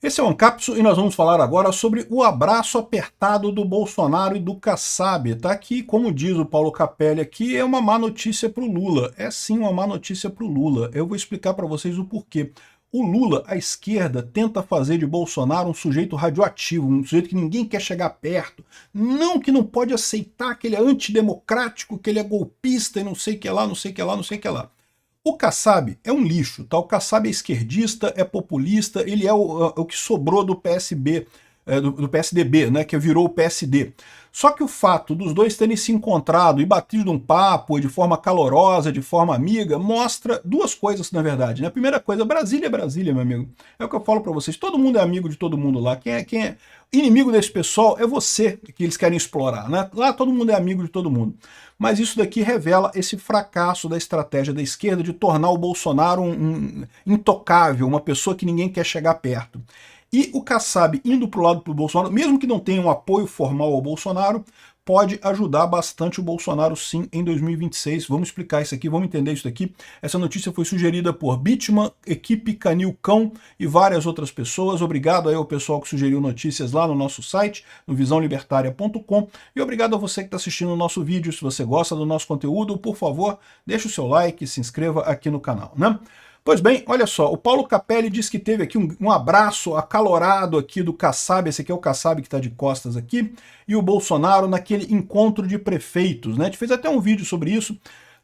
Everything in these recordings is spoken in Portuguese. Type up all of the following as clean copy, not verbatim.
Esse é o Ancapso e nós vamos falar agora sobre o abraço apertado do Bolsonaro e do Kassab, tá? Que, como diz o Paulo Capelli aqui, é uma má notícia para o Lula. É sim uma má notícia para o Lula. Eu vou explicar para vocês o porquê. O Lula, a esquerda, tenta fazer de Bolsonaro um sujeito radioativo, um sujeito que ninguém quer chegar perto. Não que não pode aceitar que ele é antidemocrático, que ele é golpista e não sei o que lá, não sei o que lá, não sei o que lá. O Kassab é um lixo, tá? O Kassab é esquerdista, é populista, ele é o que sobrou do PSB, do PSDB, né? Que virou o PSD. Só que o fato dos dois terem se encontrado e batido um papo de forma calorosa, de forma amiga, mostra duas coisas, na verdade, né? A primeira coisa, Brasília é Brasília, meu amigo. É o que eu falo para vocês, todo mundo é amigo de todo mundo lá. Quem é inimigo desse pessoal é você que eles querem explorar, né? Lá todo mundo é amigo de todo mundo. Mas isso daqui revela esse fracasso da estratégia da esquerda de tornar o Bolsonaro um intocável, uma pessoa que ninguém quer chegar perto. E o Kassab indo para o lado do Bolsonaro, mesmo que não tenha um apoio formal ao Bolsonaro, pode ajudar bastante o Bolsonaro sim em 2026. Vamos explicar isso aqui, vamos entender isso aqui. Essa notícia foi sugerida por Bitman, equipe Canil Cão e várias outras pessoas. Obrigado aí ao pessoal que sugeriu notícias lá no nosso site, no visãolibertaria.com. E obrigado a você que está assistindo o nosso vídeo. Se você gosta do nosso conteúdo, por favor, deixe o seu like e se inscreva aqui no canal, né? Pois bem, olha só, o Paulo Capelli disse que teve aqui um abraço acalorado aqui do Kassab, esse aqui é o Kassab que está de costas aqui, e o Bolsonaro naquele encontro de prefeitos, né? A gente fez até um vídeo sobre isso.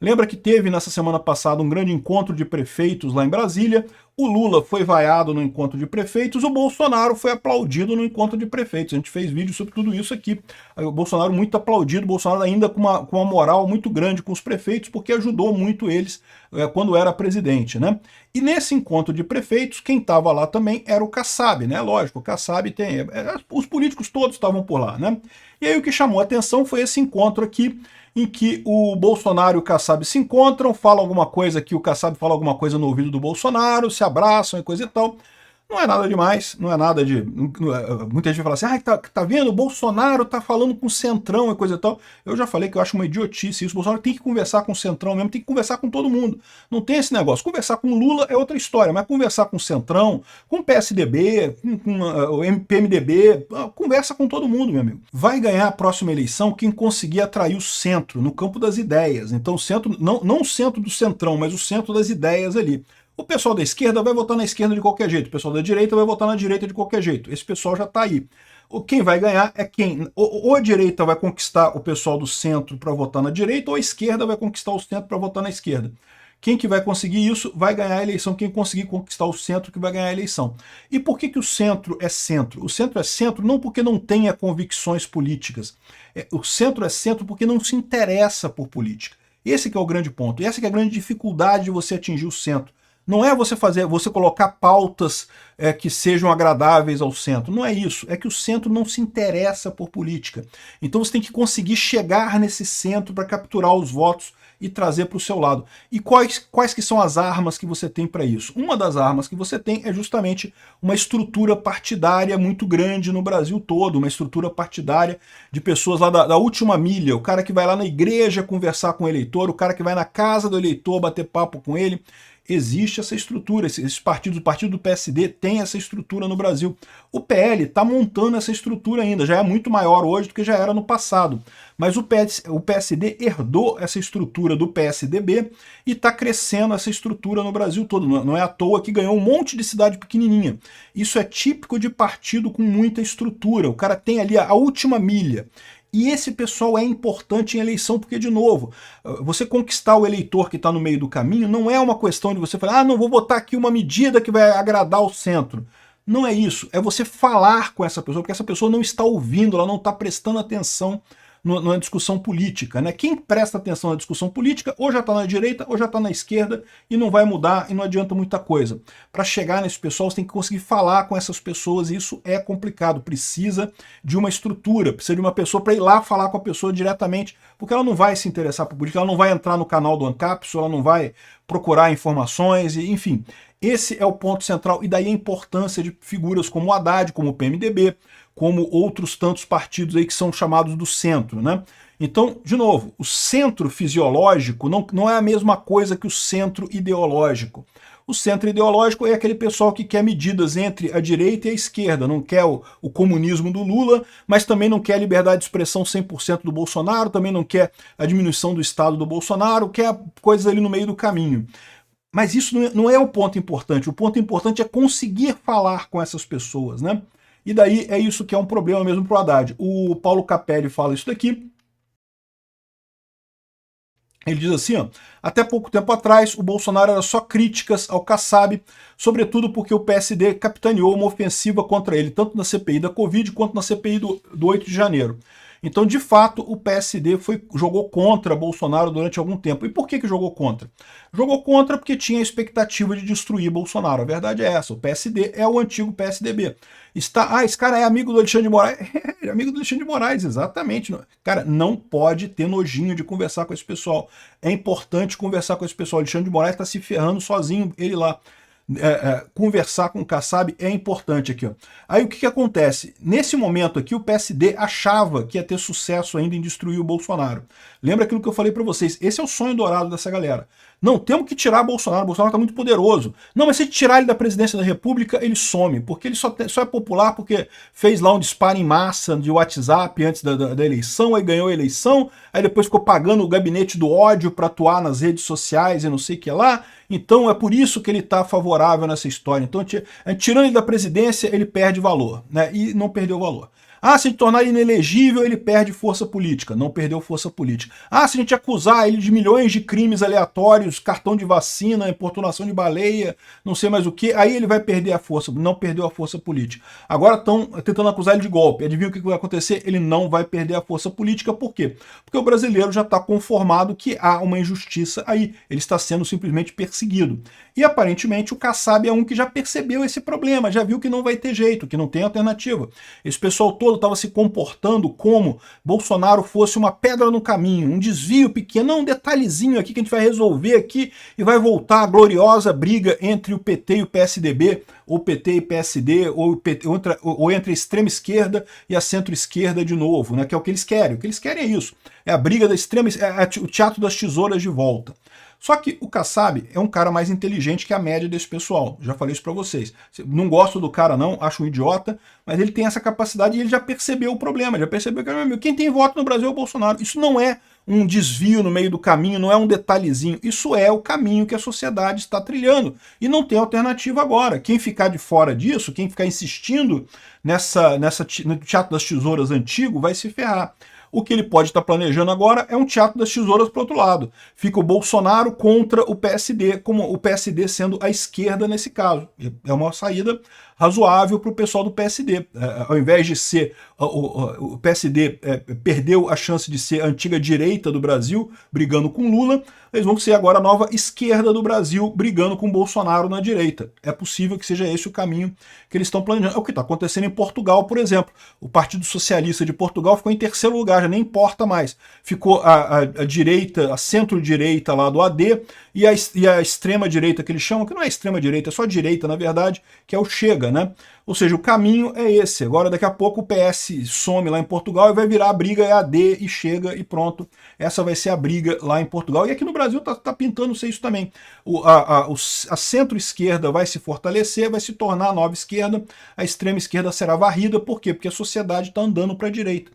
Lembra que teve nessa semana passada um grande encontro de prefeitos lá em Brasília, o Lula foi vaiado no encontro de prefeitos, o Bolsonaro foi aplaudido no encontro de prefeitos. A gente fez vídeo sobre tudo isso aqui. O Bolsonaro muito aplaudido, o Bolsonaro ainda com uma moral muito grande com os prefeitos, porque ajudou muito eles quando era presidente, né? E nesse encontro de prefeitos, quem estava lá também era o Kassab, né? Lógico, o Kassab tem... os políticos todos estavam por lá, né? E aí o que chamou a atenção foi esse encontro aqui, em que o Bolsonaro e o Kassab se encontram, falam alguma coisa aqui, o Kassab fala alguma coisa no ouvido do Bolsonaro, se abraçam e coisa e tal. Não é nada demais, não é nada de... Muita gente vai falar assim, tá vendo, o Bolsonaro tá falando com o Centrão e coisa e tal. Eu já falei que eu acho uma idiotice isso, o Bolsonaro tem que conversar com o Centrão mesmo, tem que conversar com todo mundo. Não tem esse negócio. Conversar com o Lula é outra história, mas conversar com o Centrão, com o PSDB, com o PMDB, conversa com todo mundo, meu amigo. Vai ganhar a próxima eleição quem conseguir atrair o centro, no campo das ideias. Então o centro, não o centro do Centrão, mas o centro das ideias ali. O pessoal da esquerda vai votar na esquerda de qualquer jeito, o pessoal da direita vai votar na direita de qualquer jeito. Esse pessoal já está aí. Quem vai ganhar é quem? Ou a direita vai conquistar o pessoal do centro para votar na direita, ou a esquerda vai conquistar o centro para votar na esquerda. Quem que vai conseguir isso vai ganhar a eleição, quem conseguir conquistar o centro que vai ganhar a eleição. E por que o centro é centro? O centro é centro não porque não tenha convicções políticas. O centro é centro porque não se interessa por política. Esse que é o grande ponto, e essa que é a grande dificuldade de você atingir o centro. Não é você colocar pautas que sejam agradáveis ao centro. Não é isso. É que o centro não se interessa por política. Então você tem que conseguir chegar nesse centro para capturar os votos e trazer para o seu lado. E quais que são as armas que você tem para isso? Uma das armas que você tem é justamente uma estrutura partidária muito grande no Brasil todo, uma estrutura partidária de pessoas lá da última milha, o cara que vai lá na igreja conversar com o eleitor, o cara que vai na casa do eleitor bater papo com ele. Existe essa estrutura, esses partidos, o partido do PSD tem essa estrutura no Brasil. O PL está montando essa estrutura ainda, já é muito maior hoje do que já era no passado. Mas o PSD herdou essa estrutura do PSDB e está crescendo essa estrutura no Brasil todo. Não é à toa que ganhou um monte de cidade pequenininha. Isso é típico de partido com muita estrutura. O cara tem ali a última milha. E esse pessoal é importante em eleição porque, de novo, você conquistar o eleitor que está no meio do caminho não é uma questão de você falar, não, vou botar aqui uma medida que vai agradar o centro. Não é isso, é você falar com essa pessoa, porque essa pessoa não está ouvindo, ela não está prestando atenção na discussão política, né? Quem presta atenção na discussão política ou já está na direita ou já está na esquerda e não vai mudar e não adianta muita coisa. Para chegar nesse pessoal você tem que conseguir falar com essas pessoas e isso é complicado, precisa de uma estrutura, precisa de uma pessoa para ir lá falar com a pessoa diretamente, porque ela não vai se interessar por política, ela não vai entrar no canal do Ancapso, ela não vai procurar informações, enfim. Esse é o ponto central e daí a importância de figuras como o Haddad, como o PMDB, como outros tantos partidos aí que são chamados do centro, né? Então, de novo, o centro fisiológico não é a mesma coisa que o centro ideológico. O centro ideológico é aquele pessoal que quer medidas entre a direita e a esquerda, não quer o comunismo do Lula, mas também não quer a liberdade de expressão 100% do Bolsonaro, também não quer a diminuição do Estado do Bolsonaro, quer coisas ali no meio do caminho. Mas isso não é o ponto importante. O ponto importante é conseguir falar com essas pessoas, né? E daí é isso que é um problema mesmo para o Haddad. O Paulo Capelli fala isso daqui. Ele diz assim, ó, até pouco tempo atrás o Bolsonaro era só críticas ao Kassab, sobretudo porque o PSD capitaneou uma ofensiva contra ele, tanto na CPI da Covid quanto na CPI do 8 de janeiro. Então, de fato, o PSD jogou contra Bolsonaro durante algum tempo. E por que jogou contra? Jogou contra porque tinha a expectativa de destruir Bolsonaro. A verdade é essa, o PSD é o antigo PSDB. Esse cara é amigo do Alexandre de Moraes. É amigo do Alexandre de Moraes, exatamente. Cara, não pode ter nojinho de conversar com esse pessoal. É importante conversar com esse pessoal. O Alexandre de Moraes está se ferrando sozinho, ele lá. Conversar com o Kassab é importante aqui. Ó. Aí o que acontece? Nesse momento aqui, o PSD achava que ia ter sucesso ainda em destruir o Bolsonaro. Lembra aquilo que eu falei para vocês? Esse é o sonho dourado dessa galera. Não, temos que tirar Bolsonaro está muito poderoso. Não, mas se tirar ele da presidência da República, ele some, porque ele só é popular porque fez lá um disparo em massa de WhatsApp antes da eleição, aí ganhou a eleição, aí depois ficou pagando o gabinete do ódio para atuar nas redes sociais e não sei o que lá. Então é por isso que ele está favorável nessa história. Então, tirando ele da presidência, ele perde valor, né? E não perdeu valor. Ah, se a gente tornar ele inelegível, ele perde força política. Não perdeu força política. Ah, se a gente acusar ele de milhões de crimes aleatórios, cartão de vacina, importunação de baleia, não sei mais o que, aí ele vai perder a força. Não perdeu a força política. Agora estão tentando acusar ele de golpe. Adivinha o que vai acontecer? Ele não vai perder a força política. Por quê? Porque o brasileiro já está conformado que há uma injustiça aí. Ele está sendo simplesmente perseguido. E aparentemente o Kassab é um que já percebeu esse problema, já viu que não vai ter jeito, que não tem alternativa. Esse pessoal todo estava se comportando como Bolsonaro fosse uma pedra no caminho, um desvio pequeno, um detalhezinho aqui que a gente vai resolver aqui e vai voltar a gloriosa briga entre o PT e o PSDB, ou PT e PSD, ou entre a extrema esquerda e a centro-esquerda de novo, né? Que é o que eles querem. O que eles querem é isso. É a briga da extrema, o teatro das tesouras de volta. Só que o Kassab é um cara mais inteligente que a média desse pessoal. Já falei isso pra vocês. Não gosto do cara não, acho um idiota, mas ele tem essa capacidade e ele já percebeu o problema, já percebeu que quem tem voto no Brasil é o Bolsonaro. Isso não é um desvio no meio do caminho, não é um detalhezinho. Isso é o caminho que a sociedade está trilhando. E não tem alternativa agora. Quem ficar de fora disso, quem ficar insistindo no teatro das tesouras antigo, vai se ferrar. O que ele pode estar planejando agora é um teatro das tesouras para o outro lado. Fica o Bolsonaro contra o PSD, como o PSD sendo a esquerda nesse caso. É uma saída razoável para o pessoal do PSD. Ao invés de ser o PSD perdeu a chance de ser a antiga direita do Brasil, brigando com Lula, eles vão ser agora a nova esquerda do Brasil, brigando com Bolsonaro na direita. É possível que seja esse o caminho que eles estão planejando. É o que está acontecendo em Portugal, por exemplo. O Partido Socialista de Portugal ficou em terceiro lugar, já nem importa mais. Ficou a direita, a centro-direita lá do AD, e a extrema-direita que eles chamam, que não é extrema-direita, é só direita, na verdade, que é o Chega, né? Ou seja, o caminho é esse. Agora, daqui a pouco, o PS some lá em Portugal e vai virar a briga é AD e Chega e pronto. Essa vai ser a briga lá em Portugal. E aqui no Brasil tá pintando ser isso também. A centro-esquerda vai se fortalecer, vai se tornar a nova esquerda, a extrema esquerda será varrida. Por quê? Porque a sociedade está andando para a direita.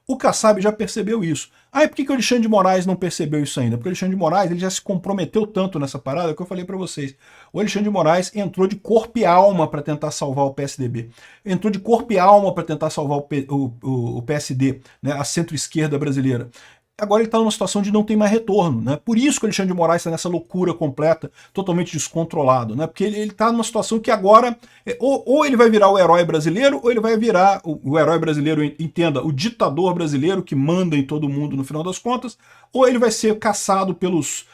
O Kassab já percebeu isso. E por que o Alexandre de Moraes não percebeu isso ainda? Porque o Alexandre de Moraes ele já se comprometeu tanto nessa parada que eu falei para vocês. O Alexandre de Moraes entrou de corpo e alma para tentar salvar o PSDB. Entrou de corpo e alma para tentar salvar o PSD, né, a centro-esquerda brasileira. Agora ele está numa situação de não ter mais retorno, né? Por isso que o Alexandre de Moraes está nessa loucura completa, totalmente descontrolado, né? Porque ele está numa situação que agora, ou ele vai virar o herói brasileiro, ou ele vai virar o herói brasileiro, entenda, o ditador brasileiro que manda em todo mundo no final das contas, ou ele vai ser caçado pelos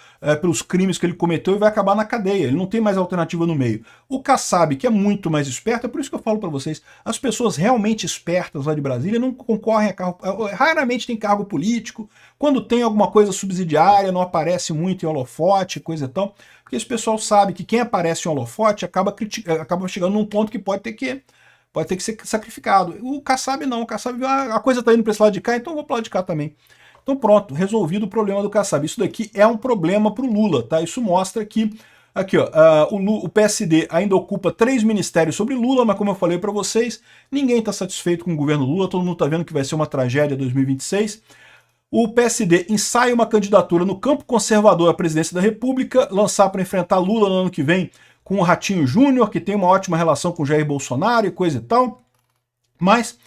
crimes que ele cometeu e vai acabar na cadeia. Ele não tem mais alternativa no meio. O Kassab, que é muito mais esperto, é por isso que eu falo para vocês, as pessoas realmente espertas lá de Brasília não concorrem a cargo, raramente tem cargo político, quando tem alguma coisa subsidiária, não aparece muito em holofote, coisa e tal, porque esse pessoal sabe que quem aparece em holofote acaba chegando num ponto que pode ter que ser sacrificado. O Kassab não, o Kassab, a coisa está indo para esse lado de cá, então eu vou para o lado de cá também. Então pronto, resolvido o problema do Kassab. Isso daqui é um problema para o Lula, tá? Isso mostra que Aqui, ó, o PSD ainda ocupa 3 ministérios sobre Lula, mas como eu falei para vocês, ninguém está satisfeito com o governo Lula, todo mundo está vendo que vai ser uma tragédia 2026. O PSD ensaia uma candidatura no campo conservador à presidência da República, lançar para enfrentar Lula no ano que vem com o Ratinho Júnior, que tem uma ótima relação com Jair Bolsonaro e coisa e tal. Mas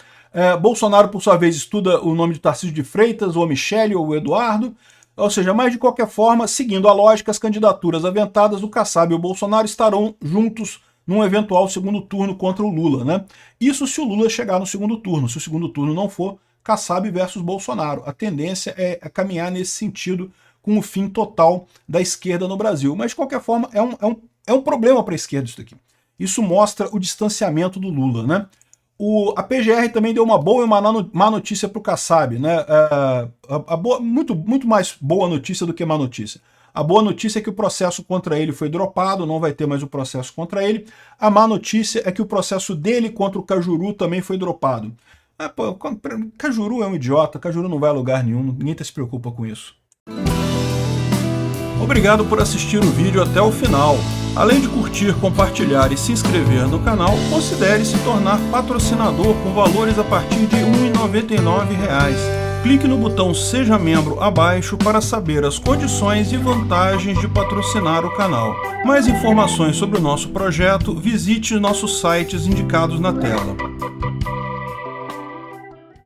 Bolsonaro, por sua vez, estuda o nome de Tarcísio de Freitas, ou a Michele, ou o Eduardo. Ou seja, mas de qualquer forma, seguindo a lógica, as candidaturas aventadas do Kassab e o Bolsonaro estarão juntos num eventual segundo turno contra o Lula, né? Isso se o Lula chegar no segundo turno. Se o segundo turno não for, Kassab versus Bolsonaro. A tendência é caminhar nesse sentido com o fim total da esquerda no Brasil. Mas, de qualquer forma, é um problema para a esquerda isso daqui. Isso mostra o distanciamento do Lula, né? A PGR também deu uma boa e uma má notícia para o Kassab, né? Muito mais boa notícia do que má notícia. A boa notícia é que o processo contra ele foi dropado, não vai ter mais o processo contra ele. A má notícia é que o processo dele contra o Cajuru também foi dropado. Cajuru é um idiota, Cajuru não vai a lugar nenhum, ninguém se preocupa com isso. Obrigado por assistir o vídeo até o final. Além de curtir, compartilhar e se inscrever no canal, considere se tornar patrocinador com valores a partir de R$ 1,99. Clique no botão Seja Membro abaixo para saber as condições e vantagens de patrocinar o canal. Mais informações sobre o nosso projeto, visite nossos sites indicados na tela.